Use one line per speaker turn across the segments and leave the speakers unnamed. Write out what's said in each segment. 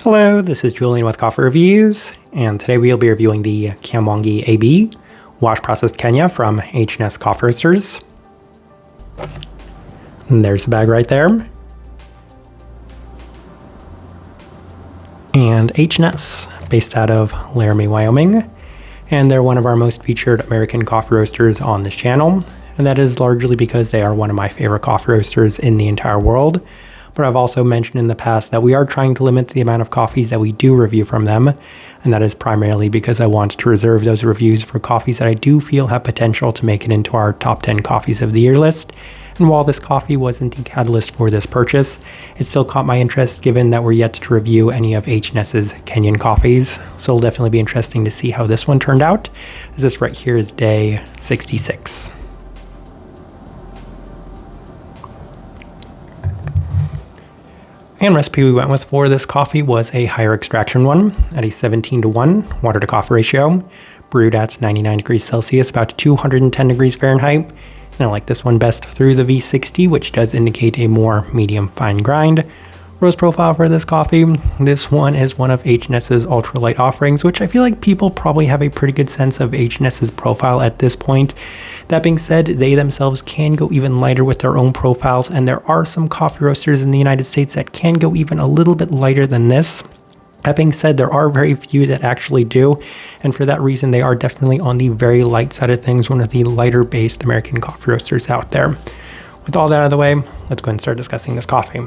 Hello, this is Julian with Coffee Reviews, and today we'll be reviewing the Kiamwangi AB Wash Processed Kenya from H&S Coffee Roasters. And there's the bag right there. And H&S, based out of Laramie, Wyoming, and they're one of our most featured American coffee roasters on this channel, and that is largely because they are one of my favorite coffee roasters in the entire world. But I've also mentioned in the past that we are trying to limit the amount of coffees that we do review from them, and that is primarily because I want to reserve those reviews for coffees that I do feel have potential to make it into our top 10 coffees of the year list. And while this coffee wasn't the catalyst for this purchase, it still caught my interest given that we're yet to review any of H&S's Kenyan coffees, so it'll definitely be interesting to see how this one turned out, as this right here is day 66. And recipe we went with for this coffee was a higher extraction one at a 17:1 water to coffee ratio, brewed at 99 degrees Celsius, about 210 degrees Fahrenheit. And I like this one best through the V60, which does indicate a more medium fine grind. Roast profile for this coffee, this one is one of H&S's ultralight offerings, which I feel like people probably have a pretty good sense of H&S's profile at this point. That being said, they themselves can go even lighter with their own profiles, and there are some coffee roasters in the United States that can go even a little bit lighter than this. That being said, there are very few that actually do, and for that reason, they are definitely on the very light side of things, one of the lighter based American coffee roasters out there. With all that out of the way, let's go ahead and start discussing this coffee.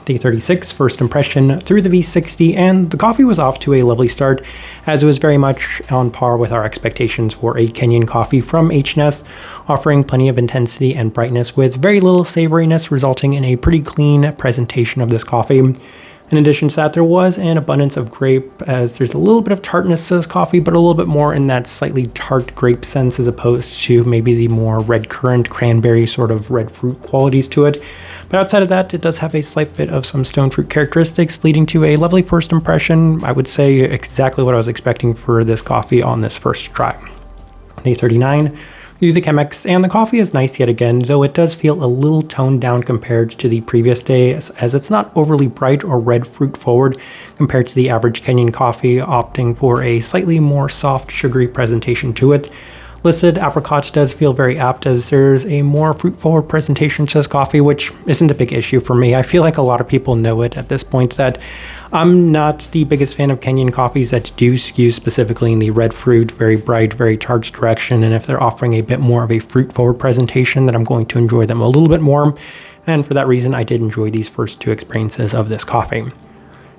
Day 36, first impression through the V60, and the coffee was off to a lovely start, as it was very much on par with our expectations for a Kenyan coffee from H&S, offering plenty of intensity and brightness with very little savoriness, resulting in a pretty clean presentation of this coffee. In addition to that, there was an abundance of grape, as there's a little bit of tartness to this coffee, but a little bit more in that slightly tart grape sense as opposed to maybe the more red currant, cranberry sort of red fruit qualities to it. But outside of that, it does have a slight bit of some stone fruit characteristics, leading to a lovely first impression. I would say exactly what I was expecting for this coffee on this first try. Day 39. Do the Chemex, and the coffee is nice yet again, though it does feel a little toned down compared to the previous day, as it's not overly bright or red fruit forward compared to the average Kenyan coffee, opting for a slightly more soft sugary presentation to it. Listed apricot does feel very apt, as there's a more fruit forward presentation to this coffee, which isn't a big issue for me. I feel like a lot of people know it at this point that I'm not the biggest fan of Kenyan coffees that do skew specifically in the red fruit, very bright, very tart direction, and if they're offering a bit more of a fruit forward presentation, then I'm going to enjoy them a little bit more, and for that reason I did enjoy these first two experiences of this coffee.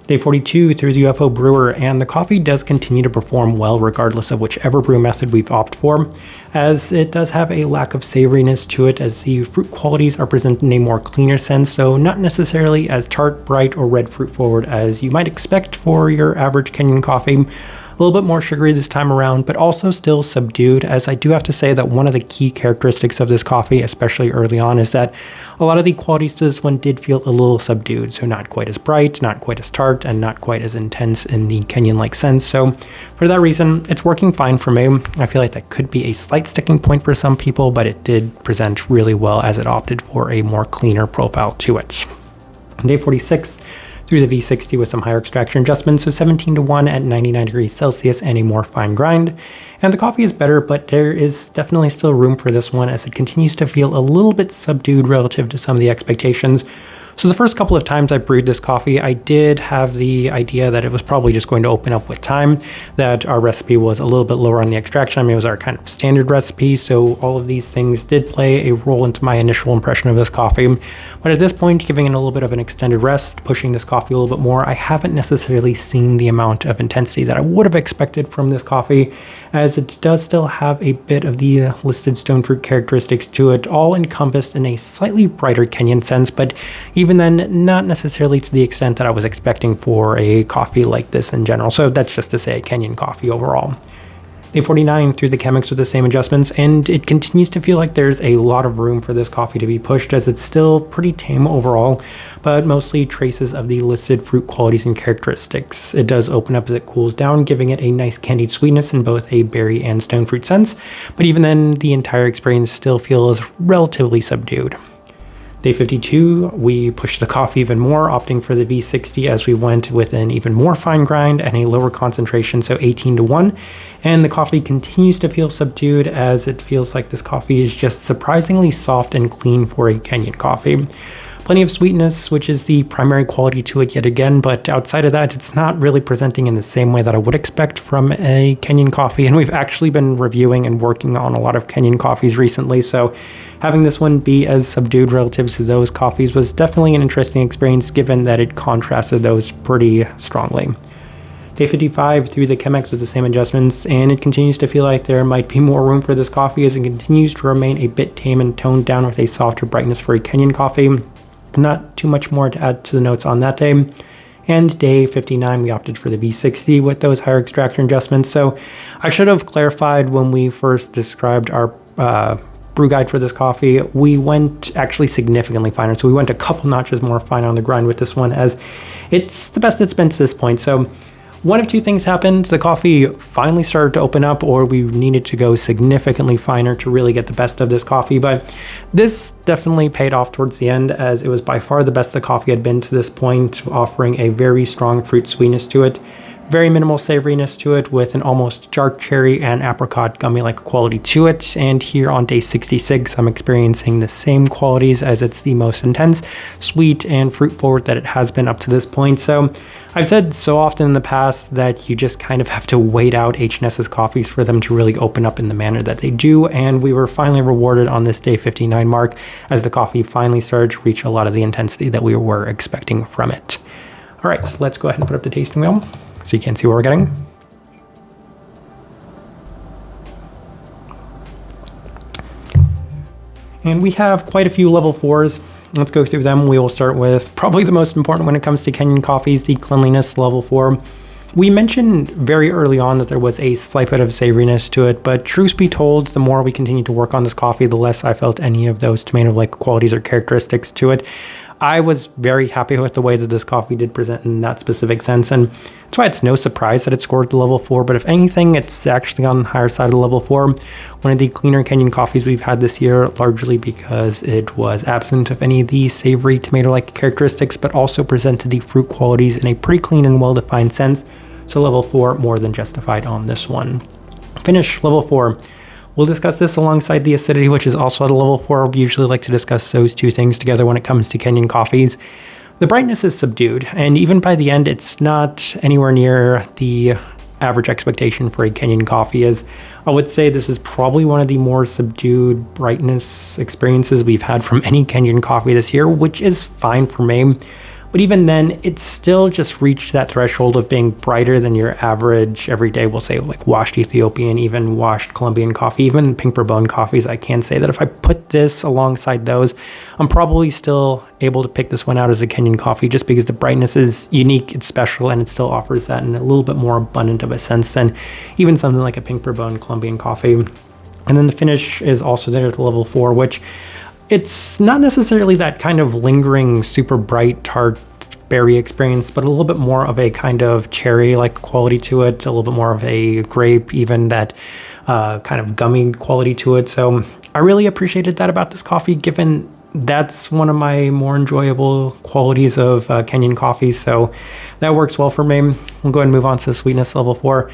Day 42 through the UFO brewer, and the coffee does continue to perform well regardless of whichever brew method we've opted for, as it does have a lack of savoriness to it, as the fruit qualities are presented in a more cleaner sense, though not necessarily as tart, bright, or red fruit forward as you might expect for your average Kenyan coffee. A little bit more sugary this time around, but also still subdued, as I do have to say that one of the key characteristics of this coffee, especially early on, is that a lot of the qualities to this one did feel a little subdued, so not quite as bright, not quite as tart, and not quite as intense in the Kenyan-like sense. So for that reason, it's working fine for me. I feel like that could be a slight sticking point for some people, but it did present really well as it opted for a more cleaner profile to it. Day 46, through the V60 with some higher extraction adjustments, so 17:1 at 99 degrees Celsius and a more fine grind. And the coffee is better, but there is definitely still room for this one, as it continues to feel a little bit subdued relative to some of the expectations. So the first couple of times I brewed this coffee, I did have the idea that it was probably just going to open up with time, that our recipe was a little bit lower on the extraction. I mean, it was our kind of standard recipe, so all of these things did play a role into my initial impression of this coffee. But at this point, giving it a little bit of an extended rest, pushing this coffee a little bit more, I haven't necessarily seen the amount of intensity that I would have expected from this coffee, as it does still have a bit of the listed stone fruit characteristics to it, all encompassed in a slightly brighter Kenyan sense, but even then, not necessarily to the extent that I was expecting for a coffee like this in general. So that's just to say a Kenyan coffee overall. Day 49 through the Chemex with the same adjustments, and it continues to feel like there's a lot of room for this coffee to be pushed, as it's still pretty tame overall, but mostly traces of the listed fruit qualities and characteristics. It does open up as it cools down, giving it a nice candied sweetness in both a berry and stone fruit sense, but even then, the entire experience still feels relatively subdued. Day 52, we pushed the coffee even more, opting for the V60 as we went with an even more fine grind and a lower concentration, so 18-1. And the coffee continues to feel subdued as it feels like this coffee is just surprisingly soft and clean for a Kenyan coffee. Plenty of sweetness, which is the primary quality to it yet again, but outside of that, it's not really presenting in the same way that I would expect from a Kenyan coffee. And we've actually been reviewing and working on a lot of Kenyan coffees recently, so having this one be as subdued relative to those coffees was definitely an interesting experience, given that it contrasted those pretty strongly. Day 55 through the Chemex with the same adjustments, and it continues to feel like there might be more room for this coffee as it continues to remain a bit tame and toned down with a softer brightness for a Kenyan coffee. Not too much more to add to the notes on that day. And day 59, we opted for the V60 with those higher extraction adjustments. So I should have clarified when we first described our brew guide for this coffee. We went actually significantly finer. So we went a couple notches more fine on the grind with this one, as it's the best it's been to this point. So one of two things happened. The coffee finally started to open up, or we needed to go significantly finer to really get the best of this coffee. But this definitely paid off towards the end, as it was by far the best the coffee had been to this point, offering a very strong fruit sweetness to it, very minimal savoriness to it, with an almost dark cherry and apricot gummy-like quality to it. And here on day 66, I'm experiencing the same qualities, as it's the most intense, sweet, and fruit-forward that it has been up to this point. So I've said so often in the past that you just kind of have to wait out H&S's coffees for them to really open up in the manner that they do, and we were finally rewarded on this day 59 mark as the coffee finally started to reach a lot of the intensity that we were expecting from it. All right, so let's go ahead and put up the tasting wheel so you can see what we're getting. And we have quite a few level 4s. Let's go through them. We will start with probably the most important when it comes to Kenyan coffees, the cleanliness level 4. We mentioned very early on that there was a slight bit of savoriness to it, but truth be told, the more we continued to work on this coffee, the less I felt any of those tomato-like qualities or characteristics to it. I was very happy with the way that this coffee did present in that specific sense, and that's why it's no surprise that it scored the level 4, but if anything, it's actually on the higher side of the level 4. One of the cleaner Kenyan coffees we've had this year, largely because it was absent of any of the savory tomato-like characteristics, but also presented the fruit qualities in a pretty clean and well-defined sense, so level 4 more than justified on this one. Finish, level 4. We'll discuss this alongside the acidity, which is also at a level 4. We usually like to discuss those two things together when it comes to Kenyan coffees. The brightness is subdued, and even by the end, it's not anywhere near the average expectation for a Kenyan coffee. As I would say, this is probably one of the more subdued brightness experiences we've had from any Kenyan coffee this year, which is fine for me. But even then, it's still just reached that threshold of being brighter than your average everyday, we'll say, like washed Ethiopian, even washed Colombian coffee, even pink bourbon coffees. I can say that if I put this alongside those, I'm probably still able to pick this one out as a Kenyan coffee, just because the brightness is unique, it's special, and it still offers that in a little bit more abundant of a sense than even something like a pink bourbon Colombian coffee. And then the finish is also there at the level 4, which it's not necessarily that kind of lingering, super bright, tart berry experience, but a little bit more of a kind of cherry-like quality to it, a little bit more of a grape, even that kind of gummy quality to it. So I really appreciated that about this coffee, given that's one of my more enjoyable qualities of Kenyan coffee. So that works well for me. We'll go ahead and move on to the sweetness level 4.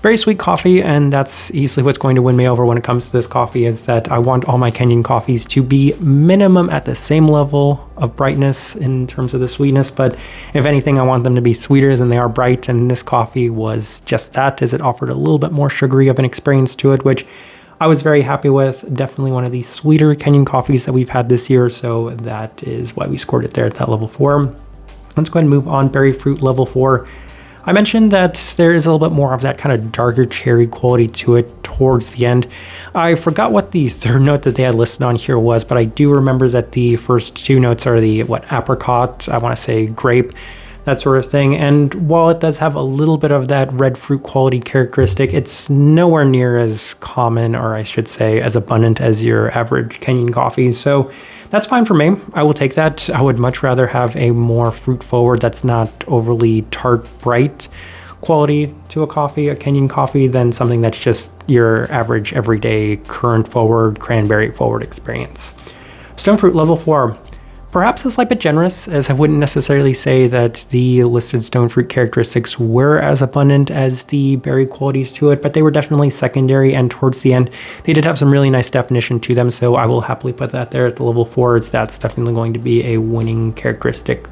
Very sweet coffee, and that's easily what's going to win me over when it comes to this coffee, is that I want all my Kenyan coffees to be minimum at the same level of brightness in terms of the sweetness, but if anything, I want them to be sweeter than they are bright, and this coffee was just that, as it offered a little bit more sugary of an experience to it, which I was very happy with. Definitely one of the sweeter Kenyan coffees that we've had this year, so that is why we scored it there at that level 4. Let's go ahead and move on. Berry fruit level 4. I mentioned that there is a little bit more of that kind of darker cherry quality to it towards the end. I forgot what the third note that they had listed on here was, but I do remember that the first two notes are the, apricot, I want to say grape, that sort of thing. And while it does have a little bit of that red fruit quality characteristic, it's nowhere near as common, or I should say as abundant as your average Kenyan coffee. So that's fine for me. I will take that. I would much rather have a more fruit forward, that's not overly tart, bright quality to a coffee, a Kenyan coffee, than something that's just your average everyday currant forward, cranberry forward experience. Stone fruit level 4. perhaps a slight bit generous, as I wouldn't necessarily say that the listed stone fruit characteristics were as abundant as the berry qualities to it, but they were definitely secondary, and towards the end, they did have some really nice definition to them, so I will happily put that there at the level 4s. That's definitely going to be a winning characteristic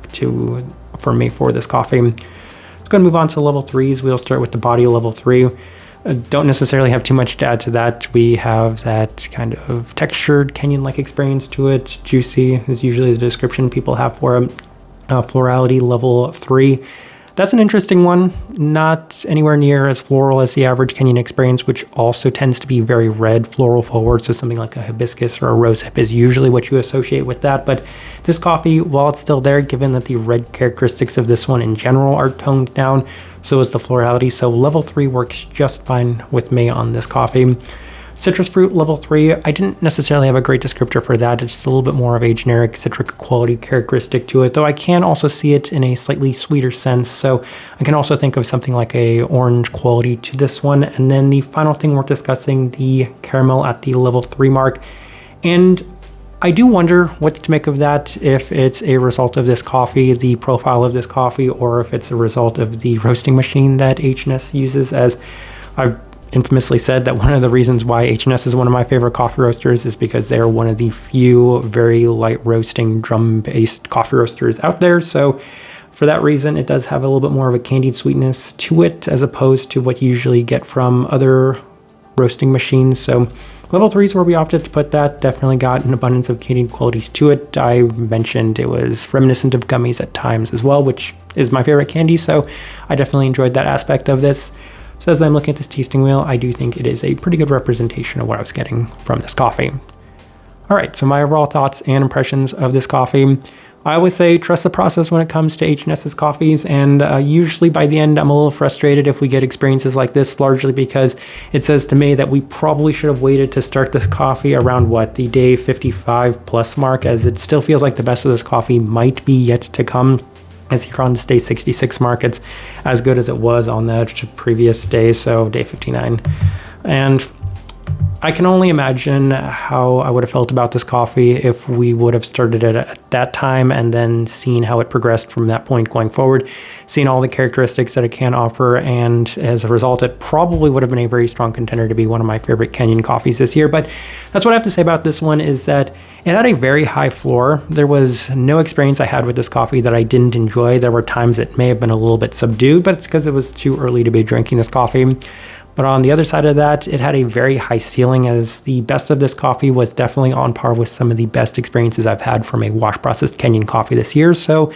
for me for this coffee. Let's go and move on to level 3s. We'll start with the body of level 3. Don't necessarily have too much to add to that. We have that kind of textured Kenyan-like experience to it. Juicy is usually the description people have for it. Florality level 3. That's an interesting one. Not anywhere near as floral as the average Kenyan experience, which also tends to be very red, floral forward. So something like a hibiscus or a rosehip is usually what you associate with that. But this coffee, while it's still there, given that the red characteristics of this one in general are toned down, so is the florality. So level 3 works just fine with me on this coffee. Citrus fruit level 3, I didn't necessarily have a great descriptor for that. It's just a little bit more of a generic citric quality characteristic to it, though I can also see it in a slightly sweeter sense. So I can also think of something like a orange quality to this one. And then the final thing we're discussing, the caramel at the level 3 mark. And I do wonder what to make of that, if it's a result of this coffee, the profile of this coffee, or if it's a result of the roasting machine that H&S uses. As I've infamously said, that one of the reasons why H&S is one of my favorite coffee roasters is because they are one of the few very light roasting drum-based coffee roasters out there. So for that reason, it does have a little bit more of a candied sweetness to it, as opposed to what you usually get from other roasting machines. So level 3 is where we opted to put that. Definitely got an abundance of candied qualities to it. I mentioned it was reminiscent of gummies at times as well, which is my favorite candy. So I definitely enjoyed that aspect of this. So as I'm looking at this tasting wheel, I do think it is a pretty good representation of what I was getting from this coffee. All right, so my overall thoughts and impressions of this coffee. I always say trust the process when it comes to H&S's coffees, and usually by the end I'm a little frustrated if we get experiences like this, largely because it says to me that we probably should have waited to start this coffee around the day 55 plus mark, as it still feels like the best of this coffee might be yet to come. As here on this day 66 mark, it's as good as it was on that previous day, so day 59. And I can only imagine how I would have felt about this coffee if we would have started it at that time and then seen how it progressed from that point going forward, seen all the characteristics that it can offer, and as a result, it probably would have been a very strong contender to be one of my favorite Kenyan coffees this year. But that's what I have to say about this one, is that it had a very high floor. There was no experience I had with this coffee that I didn't enjoy. There were times it may have been a little bit subdued, but it's because it was too early to be drinking this coffee. But on the other side of that, it had a very high ceiling, as the best of this coffee was definitely on par with some of the best experiences I've had from a wash processed Kenyan coffee this year. So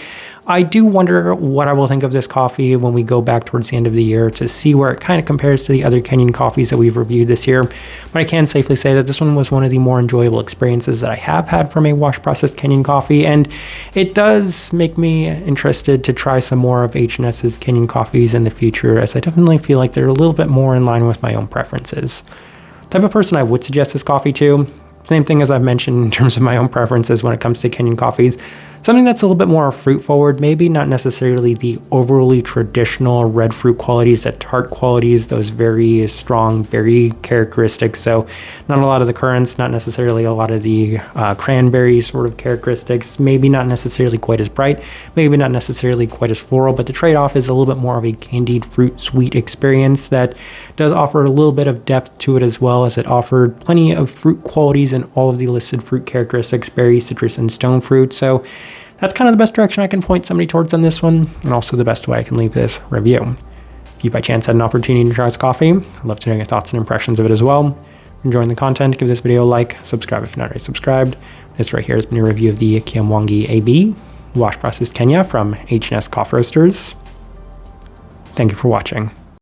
I do wonder what I will think of this coffee when we go back towards the end of the year to see where it kind of compares to the other Kenyan coffees that we've reviewed this year. But I can safely say that this one was one of the more enjoyable experiences that I have had from a wash processed Kenyan coffee, and it does make me interested to try some more of H&S's Kenyan coffees in the future, as I definitely feel like they're a little bit more in line with my own preferences. The type of person I would suggest this coffee to, same thing as I've mentioned in terms of my own preferences when it comes to Kenyan coffees. Something that's a little bit more fruit forward, maybe not necessarily the overly traditional red fruit qualities, the tart qualities, those very strong berry characteristics. So not a lot of the currants, not necessarily a lot of the cranberry sort of characteristics, maybe not necessarily quite as bright, maybe not necessarily quite as floral, but the trade-off is a little bit more of a candied fruit sweet experience that does offer a little bit of depth to it, as well as it offered plenty of fruit qualities in all of the listed fruit characteristics, berry, citrus, and stone fruit. So that's kind of the best direction I can point somebody towards on this one, and also the best way I can leave this review. If you by chance had an opportunity to try this coffee, I'd love to know your thoughts and impressions of it as well. If you're enjoying the content, give this video a like, subscribe if you're not already subscribed. This right here has been a review of the Kiamwangi AB Wash Processed Kenya from H&S Coffee Roasters. Thank you for watching.